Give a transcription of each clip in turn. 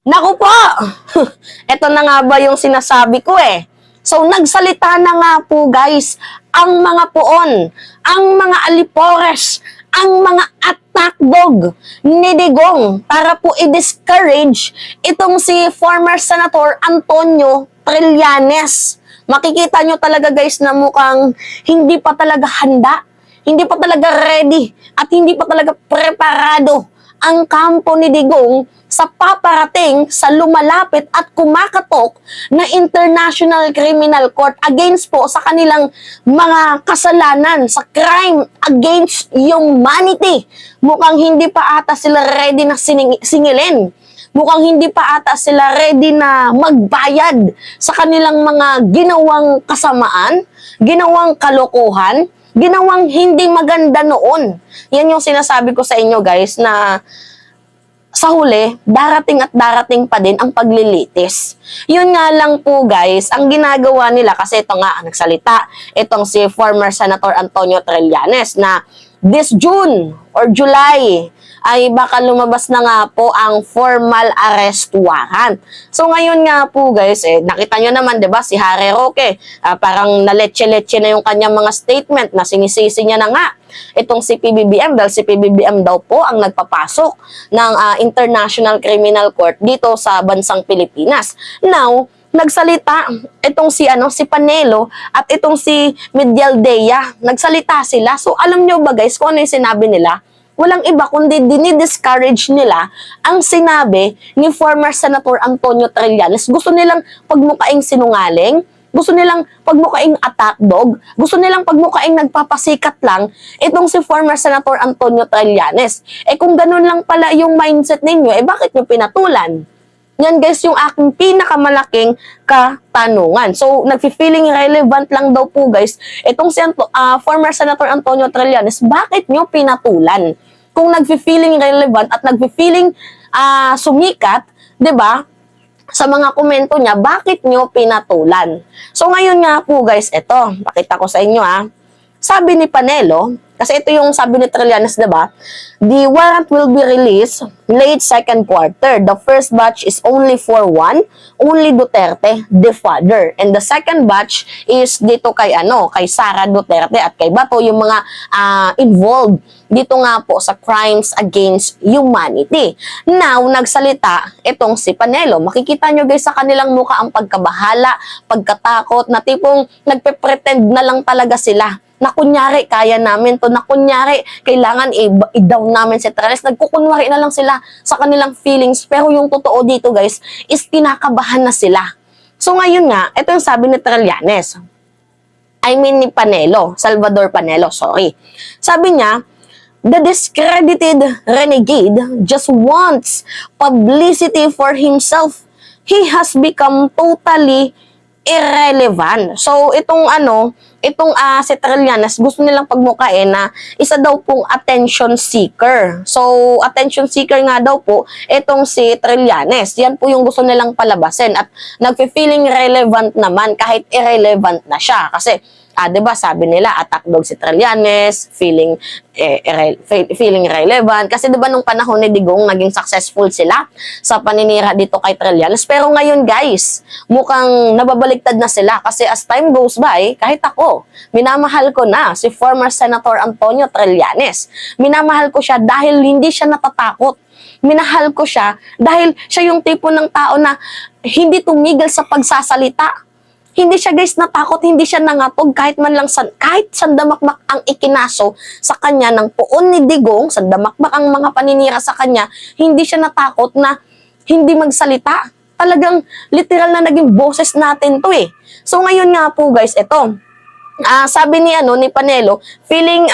Naku po! Ito na nga ba yung sinasabi ko eh. So, nagsalita na nga po guys, ang mga puon, ang mga alipores, ang mga attack dog ni Digong para po i-discourage itong si former Senator Antonio Trillanes. Makikita nyo talaga guys na mukhang hindi pa talaga handa, hindi pa talaga ready, at hindi pa talaga preparado ang kampo ni Digong sa paparating sa lumalapit at kumakatok na International Criminal Court against po sa kanilang mga kasalanan, sa crime against humanity. Mukhang hindi pa ata sila ready na singilin. Mukhang hindi pa ata sila ready na magbayad sa kanilang mga ginawang kasamaan, ginawang kalokohan, ginawang hindi maganda noon. Yan yung sinasabi ko sa inyo guys na sa huli, darating at darating pa din ang paglilitis. Yun nga lang po guys, ang ginagawa nila, kasi ito nga, nagsalita, itong si former Senator Antonio Trillanes na this June or July, ay baka lumabas na nga po ang formal arrest warrant. So ngayon nga po guys, nakita nyo naman 'di ba si Harry Roque, parang naletse-letse na yung kanyang mga statement na sinisisi niya na nga itong si PBBM dahil si PBBM daw po ang nagpapasok ng International Criminal Court dito sa bansang Pilipinas. Now, nagsalita itong si si Panelo at itong si Medialdea, nagsalita sila. So alam nyo ba guys kung ano yung sinabi nila? Walang iba kundi dinidiscourage nila ang sinabi ni former Senator Antonio Trillanes. Gusto nilang pagmukaing sinungaling, gusto nilang pagmukaing attack dog, gusto nilang pagmukaing nagpapasikat lang itong si former Senator Antonio Trillanes. Kung ganun lang pala yung mindset ninyo, bakit nyo pinatulan? Yan guys yung aking pinakamalaking katanungan. So, nagfi-feeling relevant lang daw po guys, itong si former Senator Antonio Trillanes, bakit nyo pinatulan? Kung nagfi-feeling relevant at nagfi-feeling sumikat, 'di ba? Sa mga komento niya, bakit nyo pinatulan? So, ngayon nga po guys, ito, pakita ko sa inyo Sabi ni Panelo, kasi ito yung sabi ni Trillanes, diba? The warrant will be released late second quarter. The first batch is only for only Duterte, the father. And the second batch is dito kay kay Sara Duterte at kay Bato, yung mga involved dito nga po sa crimes against humanity. Now, nagsalita itong si Panelo. Makikita nyo guys sa kanilang mukha ang pagkabahala, pagkatakot, na tipong nagpe-pretend na lang talaga sila na kunyari kaya namin to, na kunyari kailangan i-down namin si Trillanes. Nagkukunwari na lang sila sa kanilang feelings, pero yung totoo dito guys is kinakabahan na sila. So ngayon nga, ito yung sabi ni Trillanes, ni Panelo, Salvador Panelo, sorry. Sabi niya, the discredited renegade just wants publicity for himself. He has become totally irrelevant. So, itong si Trillanes, gusto nilang pagmukain na isa daw pong attention seeker. So, attention seeker nga daw po, itong si Trillanes. Yan po yung gusto nilang palabasin. At nagfe-feeling relevant naman kahit irrelevant na siya. Kasi, 'di ba sabi nila, attack dog si Trillanes, feeling relevant. Kasi 'di ba nung panahon ni Digong, naging successful sila sa paninira dito kay Trillanes. Pero ngayon guys, mukhang nababaliktad na sila. Kasi as time goes by, kahit ako, minamahal ko na si former Senator Antonio Trillanes. Minamahal ko siya dahil hindi siya natatakot. Minahal ko siya dahil siya yung tipo ng tao na hindi tumigil sa pagsasalita. Hindi siya guys natakot, hindi siya nangatog kahit man lang kahit sandamakmak ang ikinaso sa kanya ng puon ni Digong, sandamakmak ang mga paninira sa kanya, hindi siya natakot na hindi magsalita. Talagang literal na naging boses natin to So ngayon nga po guys, ito, sabi ni Panelo, feeling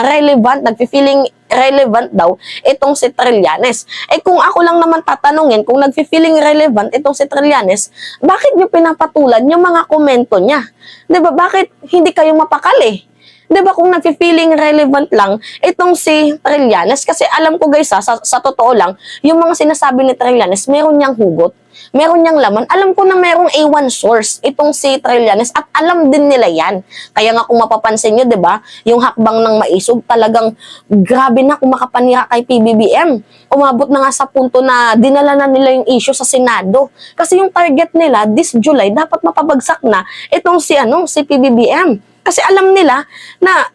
relevant, nagfi-feeling relevant daw itong si Trillanes. Kung ako lang naman tatanungin, kung nagfi-feeling relevant itong si Trillanes, bakit niyo pinapatulan yung mga komento niya? 'Di ba? Bakit hindi kayo mapakali? 'Di ba kung nagfi-feeling relevant lang itong si Trillanes, kasi alam ko guys sa totoo lang, yung mga sinasabi ni Trillanes, meron niyang hugot, meron niyang laman. Alam ko na merong A1 source itong si Trillanes at alam din nila yan. Kaya nga kung mapapansin niyo, 'di ba, yung hakbang ng Maisog talagang grabe na kumakapanira kay PBBM. Umabot na nga sa punto na dinala na nila yung issue sa Senado. Kasi yung target nila this July dapat mapabagsak na itong si PBBM. Kasi alam nila na,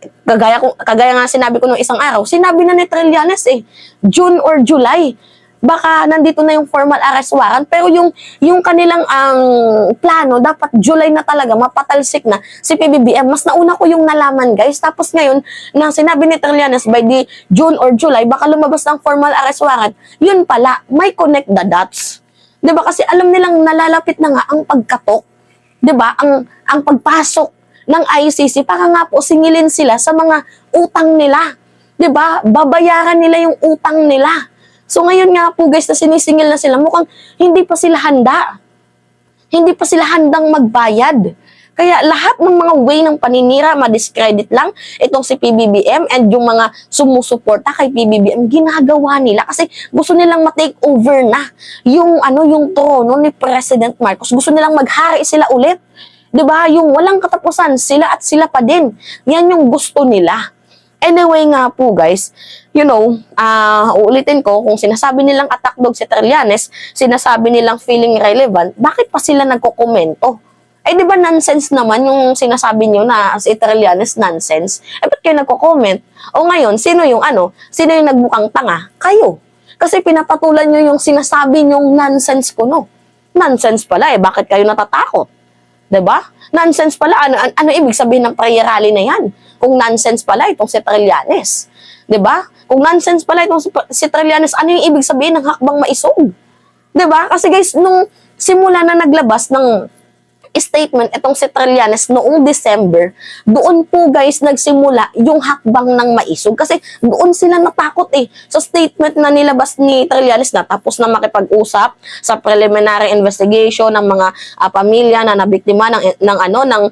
kagaya nga sinabi ko nung isang araw, sinabi na ni Trillanes June or July, baka nandito na yung formal arrest warrant, pero yung kanilang plano, dapat July na talaga, mapatalsik na si PBBM. Mas nauna ko yung nalaman guys, tapos ngayon, nang sinabi ni Trillanes by the June or July, baka lumabas ng formal arrest warrant, yun pala, may connect the dots. Diba? Kasi alam nilang nalalapit na nga ang pagkatok, diba? Ang pagpasok ng ICC para nga po singilin sila sa mga utang nila. 'Di ba? Babayaran nila yung utang nila. So ngayon nga po guys na sinisingil na sila, mukhang hindi pa sila handa. Hindi pa sila handang magbayad. Kaya lahat ng mga way ng paninira, ma-discredit lang itong si PBBM and yung mga sumusuporta kay PBBM, ginagawa nila kasi gusto nilang ma-take over na yung trono ni President Marcos. Gusto nilang maghari sila ulit. 'Di ba? Yung walang katapusan, sila at sila pa din. Yan yung gusto nila. Anyway nga po guys, uulitin ko, kung sinasabi nilang attack dog si Trillanes, sinasabi nilang feeling relevant, bakit pa sila nagkokomento? 'Di ba nonsense naman yung sinasabi niyo na si Trillanes nonsense? Ba't kayo nagko-comment? O ngayon, sino yung nagmukhang tanga? Kayo. Kasi pinapatulan niyo yung sinasabi niyong nonsense ko, no? Nonsense pala bakit kayo natatakot? 'Di ba? Nonsense pala. Ano ibig sabihin ng prayer rally na 'yan? Kung nonsense pala itong si Trillanes. 'Di ba? Kung nonsense pala itong si Trillanes, ano yung ibig sabihin ng hakbang Maisog? 'Di ba? Kasi guys, nung simula na naglabas ng statement itong si Trillanes noong December, doon po guys nagsimula yung hakbang ng Maisog kasi doon sila natakot sa statement na nilabas ni Trillanes na tapos na makipag-usap sa preliminary investigation ng mga pamilya na nabiktima ng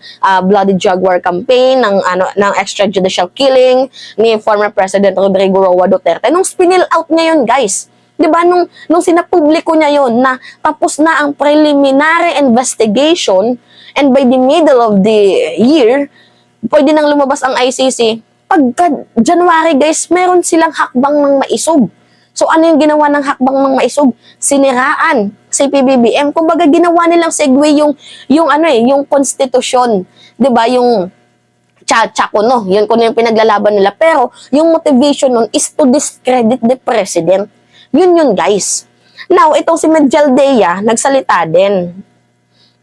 Bloody Jaguar campaign, ng extrajudicial killing ni former President Rodrigo Roa Duterte. Nung spinil out niya yun guys, 'di ba, nung sinapubliko niya yon na tapos na ang preliminary investigation and by the middle of the year pwede nang lumabas ang ICC, pagka January guys, meron silang hakbang ng Maisog. So ano yung ginawa ng hakbang ng Maisog? Siniraan si PBBM. Kumbaga ginawa nilang segue yung konstitusyon, 'di ba, yung tsa-tsa no, yun yung pinaglalaban nila, pero yung motivation nun is to discredit the president. Yun guys. Now, itong si Medjaldea, nagsalita din.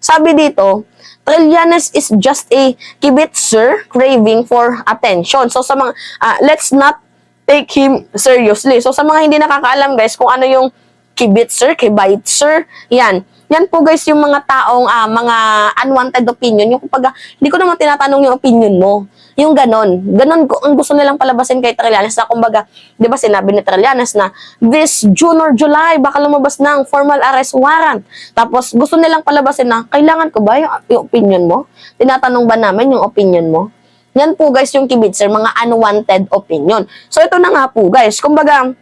Sabi dito, Trillanes is just a kibitzer craving for attention. So, sa mga, let's not take him seriously. So, sa mga hindi nakakaalam guys, kung ano yung kibitzer, yan. Yan po guys yung mga taong, mga unwanted opinion. Yung kapag, hindi ko naman tinatanong yung opinion mo. Yung ganon ang gusto nilang palabasin kay Trillanes na kumbaga, 'di ba sinabi ni Trillanes na this June or July baka lumabas ng formal arrest warrant. Tapos gusto nilang palabasin na kailangan ko ba yung opinion mo? Tinatanong ba namin yung opinion mo? Yan po guys yung kibitzer, mga unwanted opinion. So ito na nga po guys, kumbaga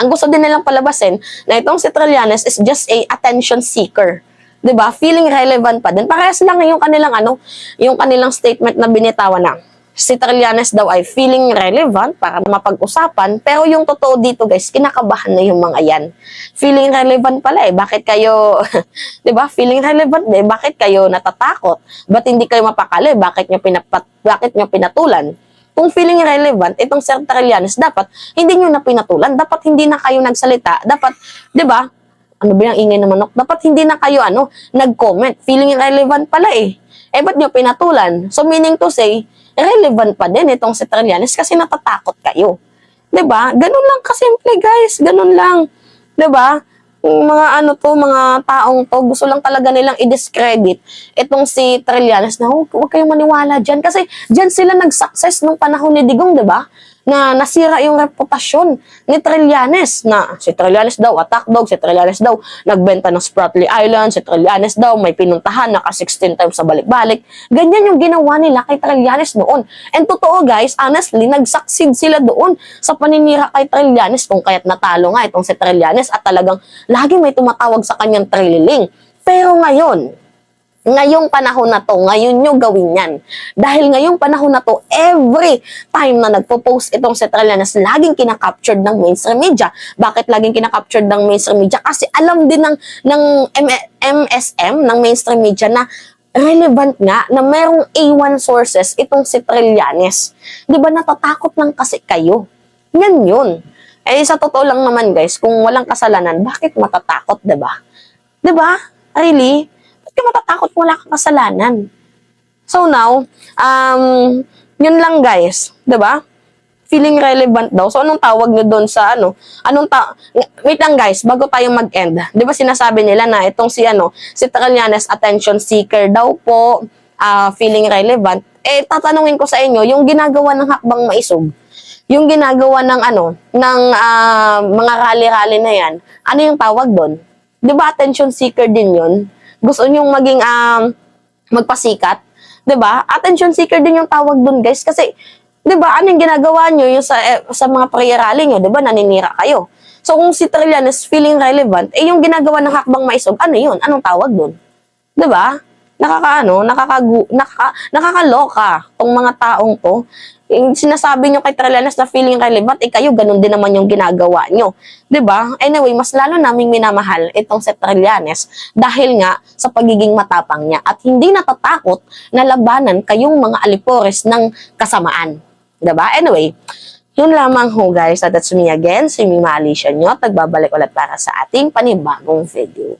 ang gusto din nilang palabasin na itong si Trillanes is just a attention seeker. 'Di ba? Feeling relevant pa din. Parehas lang yung kanilang statement na binitawan na si Trillanes daw ay feeling relevant para mapag-usapan, pero yung totoo dito guys, kinakabahan na yung mga yan. Feeling relevant pala bakit kayo, 'di ba? Feeling relevant bakit kayo natatakot? Ba't hindi kayo mapakali? Bakit nyo pinatulan? Kung feeling relevant, itong Sir Trillanes, dapat hindi nyo na pinatulan, dapat hindi na kayo nagsalita, dapat, 'di ba? Ano ba yung ingay na manok? Dapat hindi na kayo nag-comment. Feeling relevant pala ba't nyo pinatulan? So meaning to say, relevant pa din itong si Trillanes kasi natatakot kayo. 'Di ba? Ganun lang kasimple, guys. Ganun lang. 'Di ba? Mga mga taong to, gusto lang talaga nilang i-discredit itong si Trillanes na huwag kayong maniwala diyan kasi diyan sila nag-success nung panahon ni Digong, 'di ba? na nasira yung reputasyon ni Trillanes na si Trillanes daw attack dog, si Trillanes daw nagbenta ng Spratly Island, si Trillanes daw may pinuntahan naka 16 times sa balik-balik. Ganyan yung ginawa nila kay Trillanes noon. And totoo guys, honestly, nag-succeed sila doon sa paninira kay Trillanes kung kaya't natalo nga itong si Trillanes at talagang lagi may tumatawag sa kanyang Trililing. Pero ngayong panahon na to, ngayon nyo gawin yan. Dahil ngayong panahon na to, every time na nagpo-post itong si Trillanes, laging kinakaptured ng mainstream media. Bakit laging kinakaptured ng mainstream media? Kasi alam din ng MSM, ng mainstream media, na relevant nga na merong A1 sources itong si Trillanes. Di ba natatakot lang kasi kayo? Yan yun. Eh sa totoo lang naman guys, kung walang kasalanan, bakit matatakot, di ba? Di ba? Really? Ka matatakot kung wala kang kasalanan. So now, yun lang guys, 'di ba? Feeling relevant daw. So anong tawag niyo doon sa wait lang guys, bago tayo mag-end. 'Di ba sinasabi nila na itong si Trillanes attention seeker daw po, feeling relevant. Eh tatanungin ko sa inyo, yung ginagawa ng Hakbang Maisog, yung ginagawa ng mga rally-rally na 'yan, ano yung tawag doon? 'Di ba attention seeker din 'yun? Gusto nyong maging magpasikat, 'di ba? Attention seeker din yung tawag doon, guys, kasi 'di ba? Ano yung ginagawa nyo yung sa mga prayer rally nyo, 'di ba? Naninira kayo. So kung si Trillanes feeling relevant, eh yung ginagawa ng Hakbang Maisog, ano 'yun? Anong tawag doon? 'Di ba? Nakakaloka tong mga taong to. Yung sinasabi nyo kay Trillanes na feeling relevant, eh kayo, ganun din naman yung ginagawa nyo. 'Di ba? Anyway, mas lalo naming minamahal itong si Trillanes dahil nga sa pagiging matapang niya at hindi natatakot na labanan kayong mga alipores ng kasamaan. 'Di ba? Anyway, yun lamang ho guys. That's me again, si Mima Alicia nyo. Nagbabalik ulit para sa ating panibagong video.